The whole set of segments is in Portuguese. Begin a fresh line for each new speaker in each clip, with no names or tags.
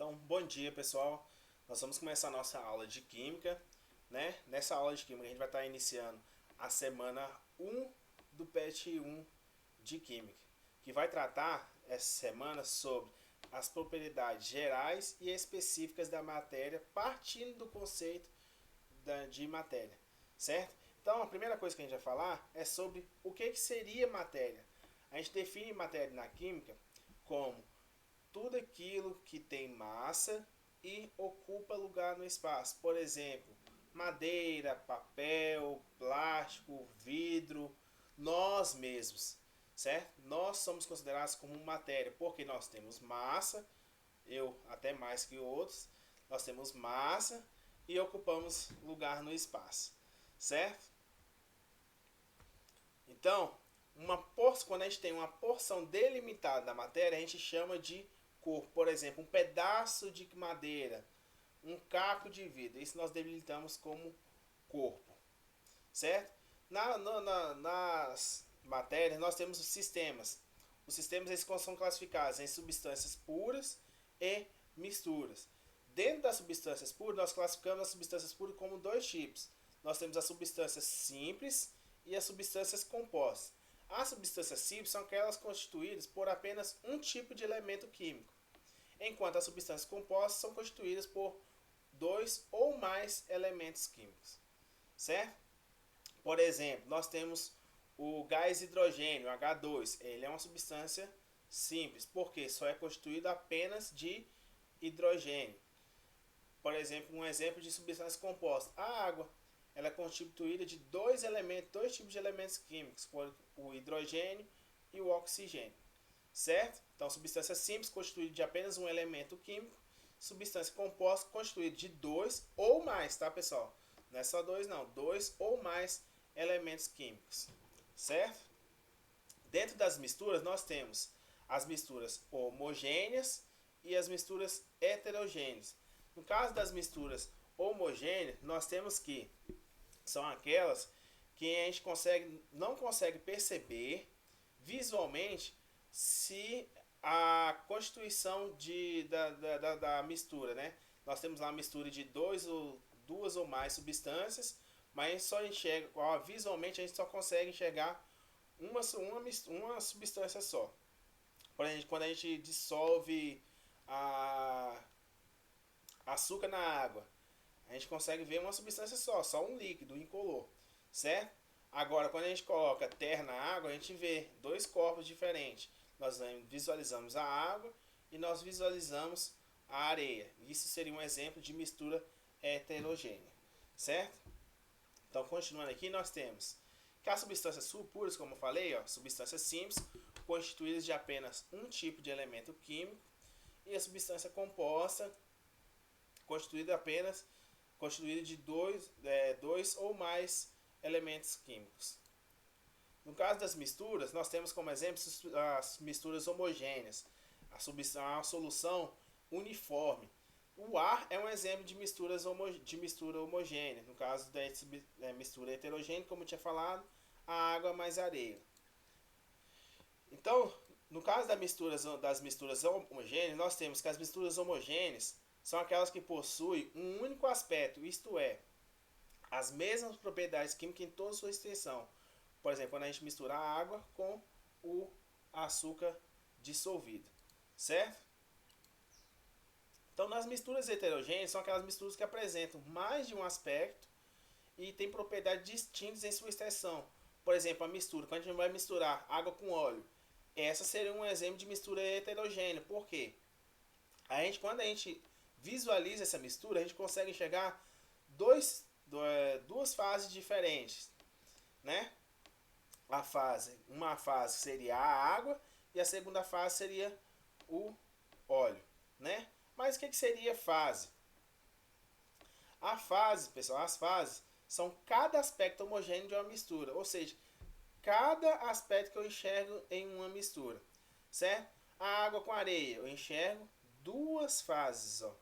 Então, bom dia pessoal. Nós vamos começar a nossa aula de Química, né? Nessa aula de Química a gente vai estar iniciando a semana 1 do PET 1 de Química, que vai tratar essa semana sobre as propriedades gerais e específicas da matéria, partindo do conceito de matéria, certo? Então, a primeira coisa que a gente vai falar é sobre o que seria matéria. A gente define matéria na Química como tudo aquilo que tem massa e ocupa lugar no espaço. Por exemplo, madeira, papel, plástico, vidro, nós mesmos, certo? Nós somos considerados como matéria porque nós temos massa, eu até mais que outros, nós temos massa e ocupamos lugar no espaço, certo? Então, quando a gente tem uma porção delimitada da matéria, a gente chama de corpo. Por exemplo, um pedaço de madeira, um caco de vidro. Isso nós delimitamos como corpo, certo? Nas matérias nós temos os sistemas. Os sistemas eles são classificados em substâncias puras e misturas. Dentro das substâncias puras, nós classificamos as substâncias puras como dois tipos. Nós temos as substâncias simples e as substâncias compostas. As substâncias simples são aquelas constituídas por apenas um tipo de elemento químico, enquanto as substâncias compostas são constituídas por dois ou mais elementos químicos, certo? Por exemplo, nós temos o gás hidrogênio, H2. Ele é uma substância simples, porque só é constituído apenas de hidrogênio. Por exemplo, um exemplo de substância composta, a água. Ela é constituída de dois tipos de elementos químicos, o hidrogênio e o oxigênio, certo? Então, substância simples constituída de apenas um elemento químico, substância composta constituída de dois ou mais, tá, pessoal? Não é só dois, não, dois ou mais elementos químicos, certo? Dentro das misturas, nós temos as misturas homogêneas e as misturas heterogêneas. No caso das misturas homogêneas, nós temos que são aquelas que a gente não consegue perceber visualmente se a constituição da mistura, né? Nós temos lá a mistura de duas ou mais substâncias, mas a gente só enxerga, visualmente a gente só consegue enxergar uma substância só. Por exemplo, quando a gente dissolve açúcar na água, a gente consegue ver uma substância só um líquido incolor, certo? Agora, quando a gente coloca terra na água, a gente vê dois corpos diferentes. Nós visualizamos a água e nós visualizamos a areia. Isso seria um exemplo de mistura heterogênea, certo? Então, continuando aqui, nós temos que as substâncias puras, como eu falei, substâncias simples, constituídas de apenas um tipo de elemento químico, e a substância composta, constituída de dois ou mais elementos químicos. No caso das misturas, nós temos como exemplo as misturas homogêneas, a solução uniforme. O ar é um exemplo de mistura homogênea. No caso da mistura heterogênea, como eu tinha falado, a água mais areia. Então, no caso das misturas homogêneas, nós temos que as misturas homogêneas são aquelas que possuem um único aspecto, isto é, as mesmas propriedades químicas em toda sua extensão. Por exemplo, quando a gente mistura a água com o açúcar dissolvido, certo? Então, nas misturas heterogêneas, são aquelas misturas que apresentam mais de um aspecto e têm propriedades distintas em sua extensão. Por exemplo, a mistura, quando a gente vai misturar água com óleo, essa seria um exemplo de mistura heterogênea. Por quê? Quando a gente visualiza essa mistura, a gente consegue enxergar duas fases diferentes, né? Uma fase seria a água e a segunda fase seria o óleo, né? Mas o que seria fase? A fase, pessoal, as fases são cada aspecto homogêneo de uma mistura, ou seja, cada aspecto que eu enxergo em uma mistura, certo? A água com areia, eu enxergo duas fases, ó.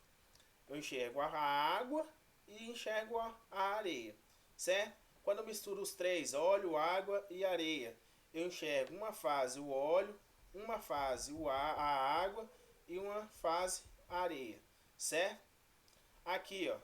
Eu enxergo a água e enxergo a areia, certo? Quando eu misturo os três, óleo, água e areia, eu enxergo uma fase o óleo, uma fase a água e uma fase a areia, certo? Aqui, ó,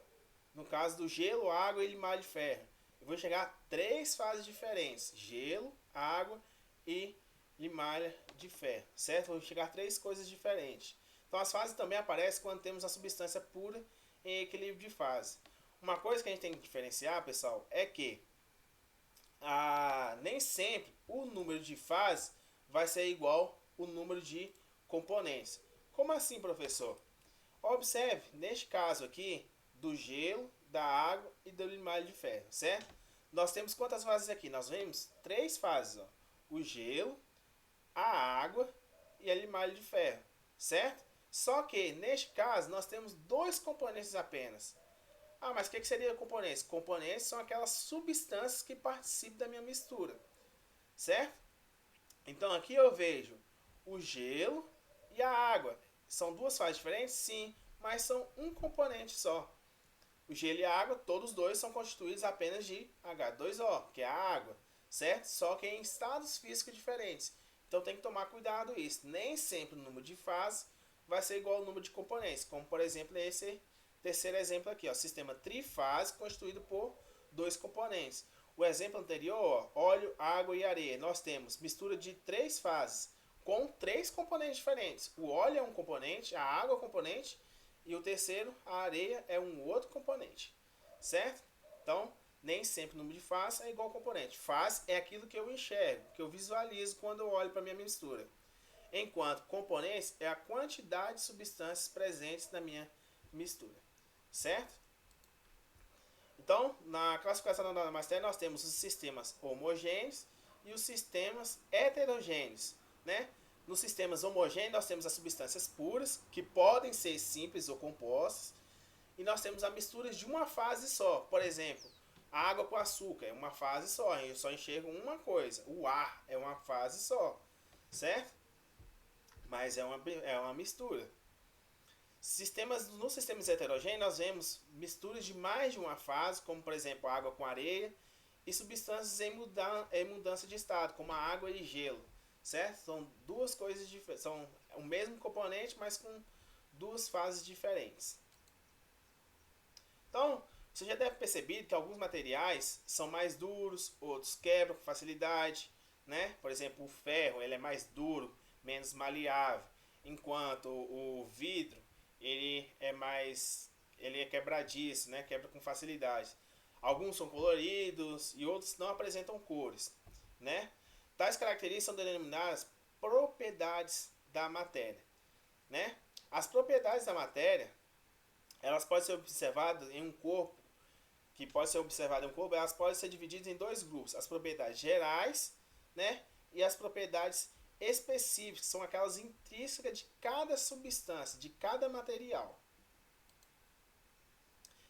no caso do gelo, água e limalha de ferro, eu vou chegar a três fases diferentes: gelo, água e limalha de ferro, certo? Vou chegar a três coisas diferentes. Então as fases também aparecem quando temos a substância pura em equilíbrio de fase. Uma coisa que a gente tem que diferenciar, pessoal, é que nem sempre o número de fases vai ser igual o número de componentes. Como assim, professor? Observe, neste caso aqui, do gelo, da água e do limalho de ferro, certo? Nós temos quantas fases aqui? Nós vemos três fases, ó. O gelo, a água e a limalha de ferro, certo? Só que, neste caso, nós temos dois componentes apenas. Ah, mas o que seria componentes? Componentes são aquelas substâncias que participam da minha mistura, certo? Então aqui eu vejo o gelo e a água. São duas fases diferentes? Sim, mas são um componente só. O gelo e a água, todos dois são constituídos apenas de H2O, que é a água, certo? Só que em estados físicos diferentes. Então tem que tomar cuidado isso. Nem sempre o número de fases vai ser igual ao número de componentes, como por exemplo esse terceiro exemplo aqui, ó, sistema trifásico constituído por dois componentes. O exemplo anterior, ó, óleo, água e areia, nós temos mistura de três fases com três componentes diferentes. O óleo é um componente, a água é um componente e o terceiro, a areia, é um outro componente, certo? Então, nem sempre o número de fases é igual ao componente. Fase é aquilo que eu enxergo, que eu visualizo quando eu olho para a minha mistura. Enquanto componentes é a quantidade de substâncias presentes na minha mistura, certo? Então, na classificação da matéria, nós temos os sistemas homogêneos e os sistemas heterogêneos, né? Nos sistemas homogêneos, nós temos as substâncias puras, que podem ser simples ou compostas, e nós temos a mistura de uma fase só. Por exemplo, água com açúcar é uma fase só, eu só enxergo uma coisa. O ar é uma fase só, certo? Mas é uma mistura. Nos sistemas heterogêneos, nós vemos misturas de mais de uma fase, como por exemplo água com areia, e substâncias em mudança de estado, como a água e gelo, certo? São duas coisas diferentes, são o mesmo componente, mas com duas fases diferentes. Então, você já deve perceber que alguns materiais são mais duros, outros quebram com facilidade, né? Por exemplo, o ferro, ele é mais duro, menos maleável, enquanto o vidro, ele é quebradiço, né? Quebra com facilidade. Alguns são coloridos e outros não apresentam cores, né? Tais características são denominadas propriedades da matéria, né? As propriedades da matéria, elas podem ser observadas em um corpo, elas podem ser divididas em dois grupos: as propriedades gerais, né? E as propriedades específicas, são aquelas intrínsecas de cada substância, de cada material.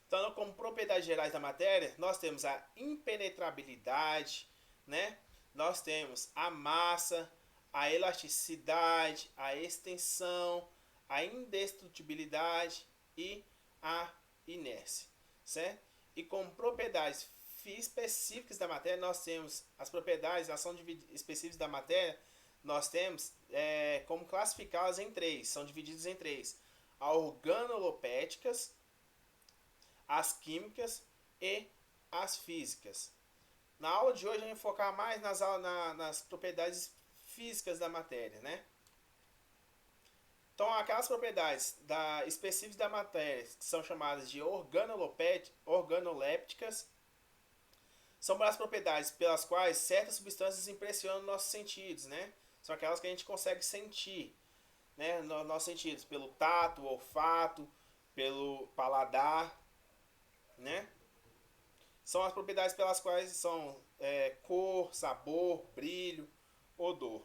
Então, como propriedades gerais da matéria, nós temos a impenetrabilidade, né? Nós temos a massa, a elasticidade, a extensão, a indestrutibilidade e a inércia, certo? E como propriedades específicas da matéria, nós temos as propriedades, ação específicas da matéria, nós temos como classificá-las em três, são divididas em três: a organolopéticas, as químicas e as físicas. Na aula de hoje a gente vai focar mais nas propriedades físicas da matéria, né? Então, aquelas propriedades específicas da matéria, que são chamadas de organolépticas, são as propriedades pelas quais certas substâncias impressionam nossos sentidos, né? São aquelas que a gente consegue sentir, né? Nos nossos sentidos, pelo tato, olfato, pelo paladar, né? São as propriedades pelas quais são cor, sabor, brilho, odor.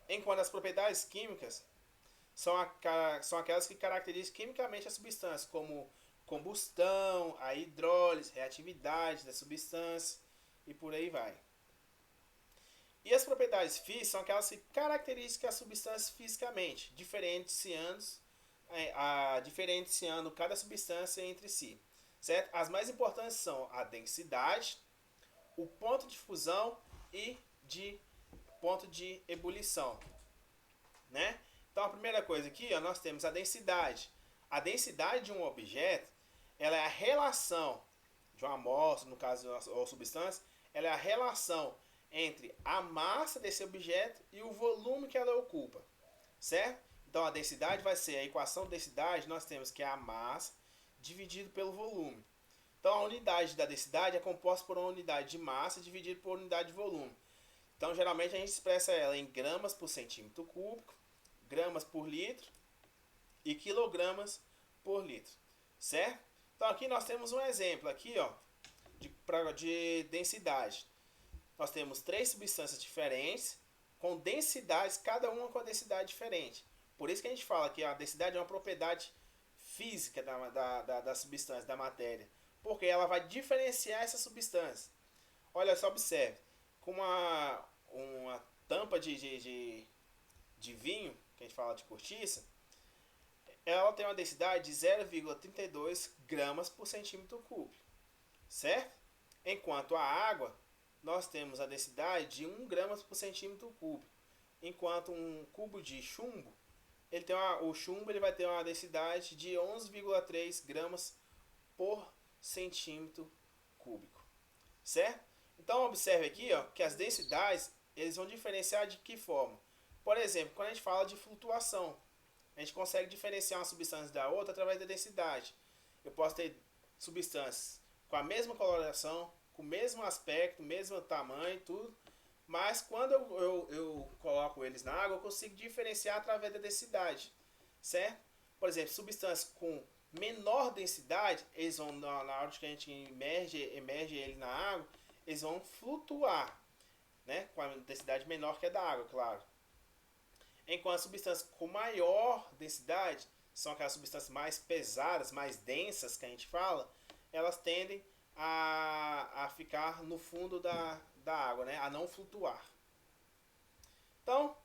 Enquanto as propriedades químicas são aquelas que caracterizam quimicamente a substância, como combustão, a hidrólise, reatividade da substância e por aí vai. E as propriedades físicas são aquelas que caracterizam a substância fisicamente, diferenciando cada substância entre si, certo? As mais importantes são a densidade, o ponto de fusão e ponto de ebulição, né? Então a primeira coisa aqui, ó, nós temos a densidade. A densidade de um objeto, ela é a relação de uma amostra, no caso, ou substância, ela é a relação entre a massa desse objeto e o volume que ela ocupa, certo? Então a densidade vai ser a equação de densidade, nós temos que é a massa dividido pelo volume. Então a unidade da densidade é composta por uma unidade de massa dividida por unidade de volume. Então geralmente a gente expressa ela em gramas por centímetro cúbico, gramas por litro e quilogramas por litro, certo? Então aqui nós temos um exemplo aqui, ó, de densidade. Nós temos 3 substâncias diferentes com densidades, cada uma com a densidade diferente. Por isso que a gente fala que a densidade é uma propriedade física da substância, da matéria. Porque ela vai diferenciar essa substância. Olha só, observe. Com uma tampa de vinho, que a gente fala de cortiça, ela tem uma densidade de 0,32 gramas por centímetro cúbico. Certo? Enquanto a água, nós temos a densidade de 1 gramas por centímetro cúbico. Enquanto um cubo de chumbo, o chumbo ele vai ter uma densidade de 11,3 gramas por centímetro cúbico. Certo? Então observe aqui, ó, que as densidades eles vão diferenciar de que forma? Por exemplo, quando a gente fala de flutuação, a gente consegue diferenciar uma substância da outra através da densidade. Eu posso ter substâncias com a mesma coloração, com o mesmo aspecto, mesmo tamanho, tudo, mas quando eu coloco eles na água, eu consigo diferenciar através da densidade, certo? Por exemplo, substâncias com menor densidade, eles vão, na hora que a gente emerge ele na água, eles vão flutuar, né? Com a densidade menor que a da água, claro. Enquanto substâncias com maior densidade, são aquelas substâncias mais pesadas, mais densas que a gente fala, elas tendem a ficar no fundo da água, né? A não flutuar. Então,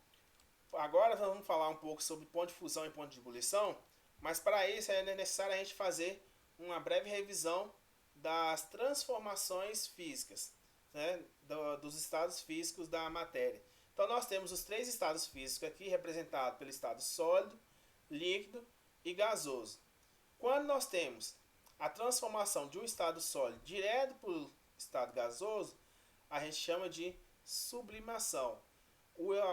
agora vamos falar um pouco sobre ponto de fusão e ponto de ebulição, mas para isso é necessário a gente fazer uma breve revisão das transformações físicas, né? Dos estados físicos da matéria. Então nós temos os 3 estados físicos aqui representados pelo estado sólido, líquido e gasoso. Quando nós temos a transformação de um estado sólido direto para o estado gasoso, a gente chama de sublimação. Quando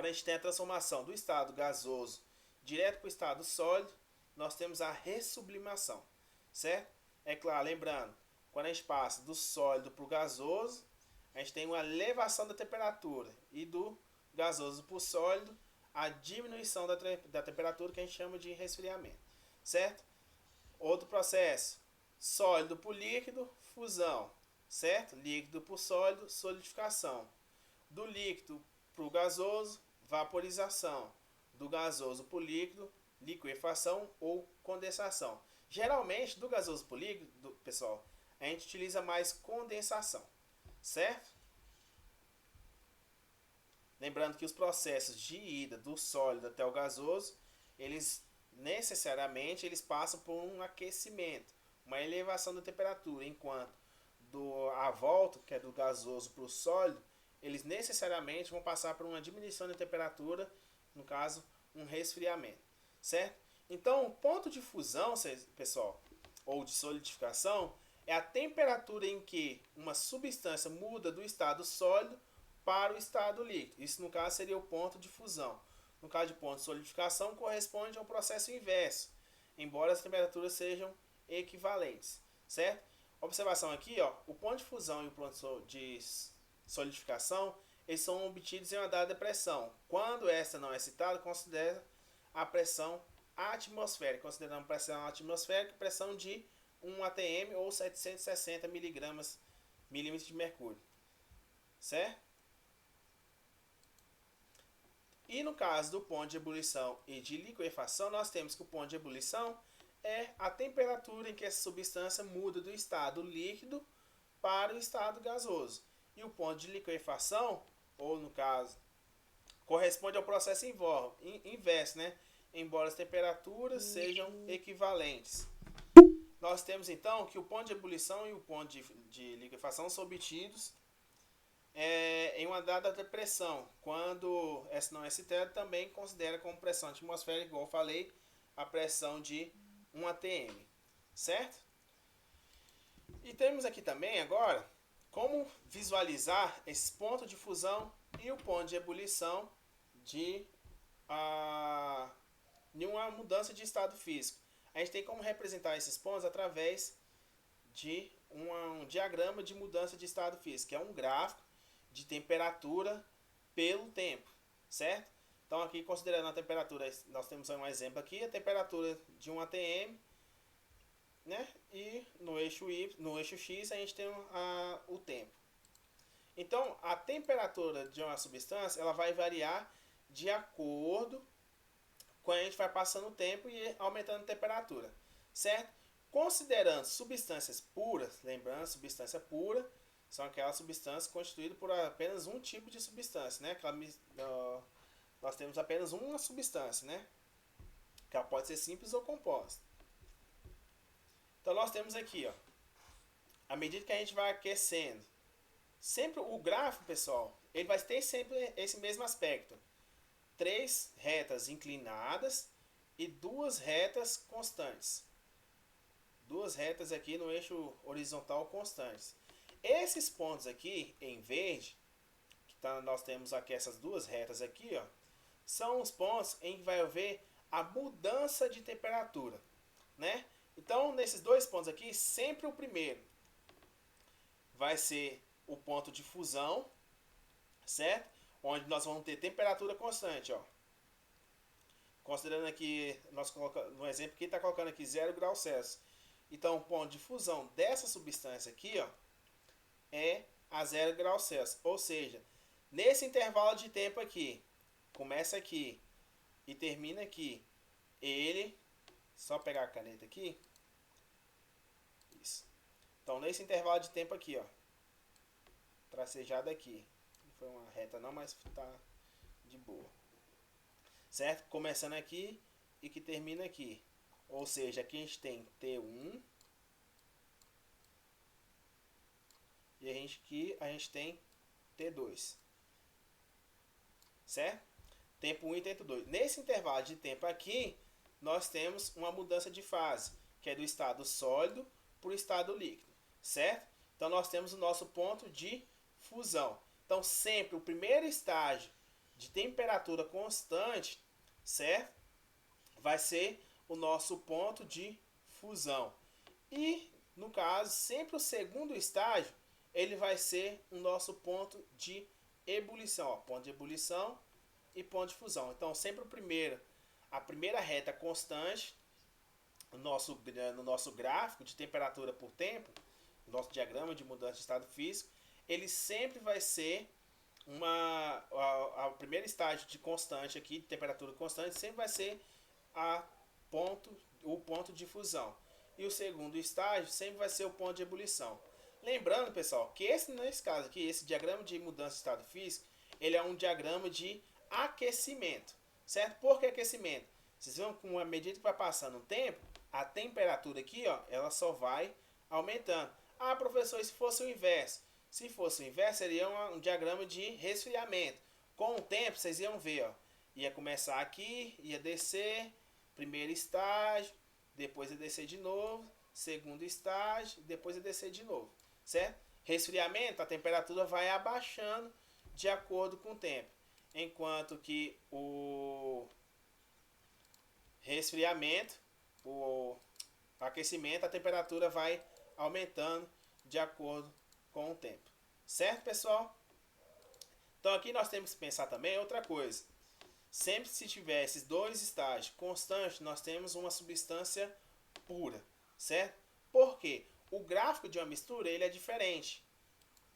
a gente tem a transformação do estado gasoso direto para o estado sólido, nós temos a ressublimação, certo? É claro, lembrando, quando a gente passa do sólido para o gasoso, a gente tem uma elevação da temperatura, e do gasoso para o sólido, a diminuição da temperatura, que a gente chama de resfriamento, certo? Outro processo, sólido para o líquido, fusão, certo? Líquido para o sólido, solidificação. Do líquido para o gasoso, vaporização. Do gasoso para o líquido, liquefação ou condensação. Geralmente, do gasoso para o líquido, pessoal, a gente utiliza mais condensação, certo? Lembrando que os processos de ida do sólido até o gasoso, eles necessariamente passam por um aquecimento, uma elevação da temperatura, enquanto a volta, que é do gasoso para o sólido, eles necessariamente vão passar por uma diminuição da temperatura, no caso, um resfriamento, certo? Então, o ponto de fusão, pessoal, ou de solidificação, é a temperatura em que uma substância muda do estado sólido para o estado líquido. Isso, no caso, seria o ponto de fusão. No caso de ponto de solidificação, corresponde ao processo inverso, embora as temperaturas sejam equivalentes, certo? Observação aqui, ó, o ponto de fusão e o ponto de solidificação, eles são obtidos em uma dada pressão. Quando essa não é citada, considera a pressão atmosférica. Consideramos pressão atmosférica, pressão de 1 atm ou 760 milímetros de mercúrio, certo? E no caso do ponto de ebulição e de liquefação, nós temos que o ponto de ebulição é a temperatura em que essa substância muda do estado líquido para o estado gasoso. E o ponto de liquefação, ou no caso, corresponde ao processo inverso, né? Embora as temperaturas sejam equivalentes. Nós temos então que o ponto de ebulição e o ponto de liquefação são obtidos em uma dada pressão, quando S não é estéreo, também considera como pressão atmosférica, igual eu falei, a pressão de 1 atm, certo? E temos aqui também agora como visualizar esse ponto de fusão e o ponto de ebulição de, de uma mudança de estado físico. A gente tem como representar esses pontos através de um diagrama de mudança de estado físico, que é um gráfico de temperatura pelo tempo, certo? Então aqui considerando a temperatura, nós temos um exemplo aqui, a temperatura de 1 atm, né? E no eixo Y, no eixo X a gente tem o tempo. Então a temperatura de uma substância ela vai variar de acordo com a gente vai passando o tempo e aumentando a temperatura, certo? Considerando substâncias puras, lembrando, substância pura são aquelas substâncias constituídas por apenas um tipo de substância, né? Nós temos apenas uma substância, né? Que ela pode ser simples ou composta. Então nós temos aqui, ó, à medida que a gente vai aquecendo, sempre o gráfico, pessoal, ele vai ter sempre esse mesmo aspecto. 3 retas inclinadas e 2 retas constantes. 2 retas aqui no eixo horizontal constantes. Esses pontos aqui em verde, que nós temos aqui essas 2 retas aqui, ó, são os pontos em que vai haver a mudança de temperatura, né? Então, nesses 2 pontos aqui, sempre o primeiro vai ser o ponto de fusão, certo? Onde nós vamos ter temperatura constante, ó. Considerando aqui, nós colocamos, no exemplo que está colocando aqui 0 graus Celsius. Então, o ponto de fusão dessa substância aqui, ó, é a 0 graus Celsius. Ou seja, nesse intervalo de tempo aqui, começa aqui e termina aqui, ele, só pegar a caneta aqui, isso. Então, nesse intervalo de tempo aqui, ó, tracejado aqui, não foi uma reta não, mas tá de boa, certo? Começando aqui e que termina aqui. Ou seja, aqui a gente tem T1 e aqui a gente tem T2, certo? Tempo 1 e tempo 2. Nesse intervalo de tempo aqui, nós temos uma mudança de fase, que é do estado sólido para o estado líquido, certo? Então nós temos o nosso ponto de fusão. Então sempre o primeiro estágio de temperatura constante, certo? Vai ser o nosso ponto de fusão. E, no caso, sempre o segundo estágio, ele vai ser o nosso ponto de ebulição. Ó, ponto de ebulição e ponto de fusão. Então, sempre a primeira reta constante, no nosso gráfico de temperatura por tempo, no nosso diagrama de mudança de estado físico, ele sempre vai ser o primeiro estágio de constante aqui, de temperatura constante, sempre vai ser o ponto de fusão. E o segundo estágio sempre vai ser o ponto de ebulição. Lembrando, pessoal, que nesse caso aqui, esse diagrama de mudança de estado físico, ele é um diagrama de aquecimento, certo? Por que aquecimento? Vocês vão, com a medida que vai passando o tempo, a temperatura aqui, ó, ela só vai aumentando. Ah, professor, e se fosse o inverso? Se fosse o inverso, seria um diagrama de resfriamento. Com o tempo, vocês iam ver, ó, ia começar aqui, ia descer, primeiro estágio, depois ia descer de novo, segundo estágio, depois ia descer de novo, certo? Resfriamento, a temperatura vai abaixando de acordo com o tempo, enquanto que o resfriamento, o aquecimento, a temperatura vai aumentando de acordo com o tempo, certo, pessoal? Então aqui nós temos que pensar também outra coisa. Sempre se tiver esses 2 estágios constantes, nós temos uma substância pura, certo? Por quê? O gráfico de uma mistura ele é diferente.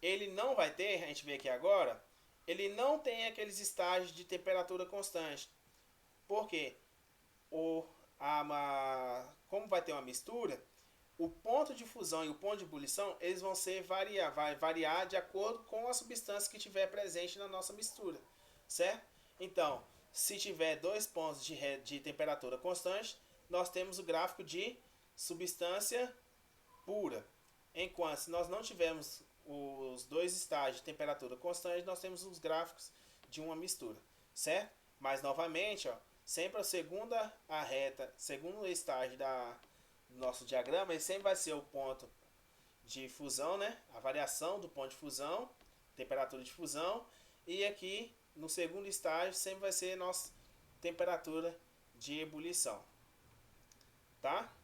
Ele não vai ter, a gente vê aqui agora, ele não tem aqueles estágios de temperatura constante. Por quê? Como vai ter uma mistura, o ponto de fusão e o ponto de ebulição eles vão vai variar de acordo com a substância que tiver presente na nossa mistura, certo? Então, se tiver 2 pontos de temperatura constante, nós temos o gráfico de substância pura. Enquanto se nós não tivermos os dois estágios de temperatura constante, nós temos os gráficos de uma mistura, certo? Mas novamente, ó, sempre a reta, segundo estágio do nosso diagrama, ele sempre vai ser o ponto de fusão, né? A variação do ponto de fusão, temperatura de fusão, e aqui no segundo estágio sempre vai ser nossa temperatura de ebulição, tá?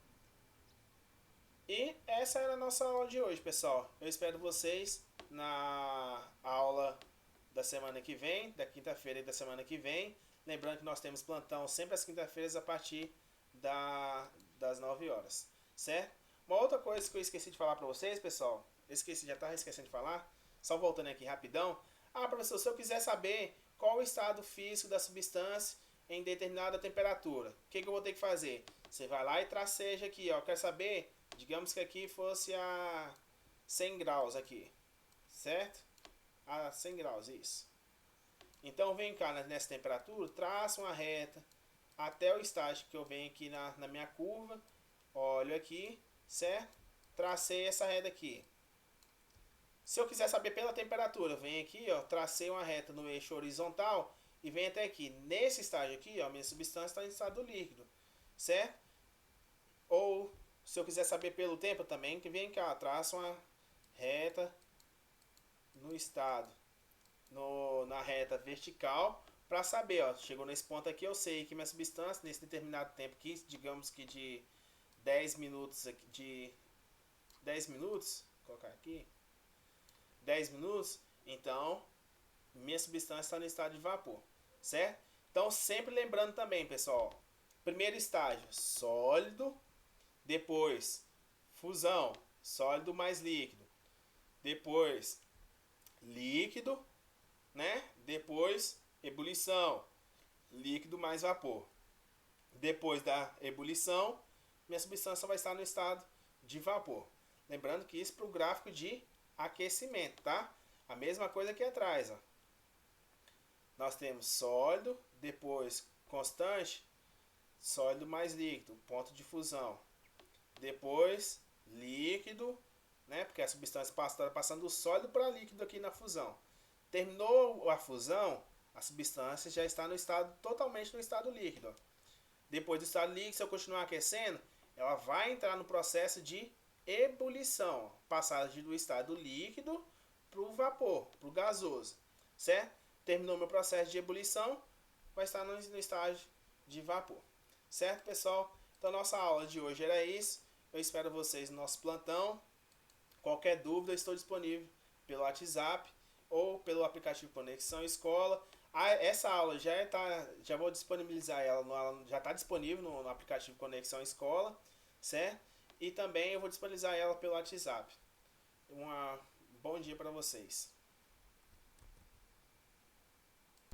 E essa era a nossa aula de hoje, pessoal. Eu espero vocês na aula da semana que vem, da quinta-feira e da semana que vem. Lembrando que nós temos plantão sempre às quinta-feiras a partir das 9 horas, certo? Uma outra coisa que eu esqueci de falar para vocês, pessoal, já estava esquecendo de falar, só voltando aqui rapidão. Ah, professor, se eu quiser saber qual o estado físico da substância em determinada temperatura, o que eu vou ter que fazer? Você vai lá e traceja aqui, ó. Quer saber? Digamos que aqui fosse a 100 graus aqui, certo? A 100 graus, isso. Então vem cá nessa temperatura, traça uma reta até o estágio que eu venho aqui na minha curva. Olho aqui, certo? Tracei essa reta aqui. Se eu quiser saber pela temperatura, vem aqui, ó, tracei uma reta no eixo horizontal e vem até aqui. Nesse estágio aqui, ó, minha substância está em estado líquido, certo? Ou se eu quiser saber pelo tempo também, que vem cá, traça uma reta no estado, na reta vertical, para saber, ó, chegou nesse ponto aqui, eu sei que minha substância, nesse determinado tempo aqui, digamos que de 10 minutos, vou colocar aqui, 10 minutos, então minha substância está no estado de vapor, certo? Então sempre lembrando também, pessoal, primeiro estágio, sólido, depois fusão, sólido mais líquido, depois líquido, né? Depois ebulição, líquido mais vapor. Depois da ebulição, minha substância vai estar no estado de vapor. Lembrando que isso para o gráfico de aquecimento, tá? A mesma coisa aqui atrás, ó. Nós temos sólido, depois constante, sólido mais líquido, ponto de fusão. Depois líquido, né? Porque a substância está passando do sólido para líquido aqui na fusão. Terminou a fusão, a substância já está totalmente no estado líquido, ó. Depois do estado líquido, se eu continuar aquecendo, ela vai entrar no processo de ebulição, passagem do estado líquido para o vapor, para o gasoso, certo? Terminou meu processo de ebulição, vai estar no estágio de vapor, certo, pessoal? Então, nossa aula de hoje era isso. Eu espero vocês no nosso plantão. Qualquer dúvida, eu estou disponível pelo WhatsApp ou pelo aplicativo Conexão Escola. Essa aula já vou disponibilizar ela, já está disponível no aplicativo Conexão Escola, certo? E também eu vou disponibilizar ela pelo WhatsApp. Um bom dia para vocês.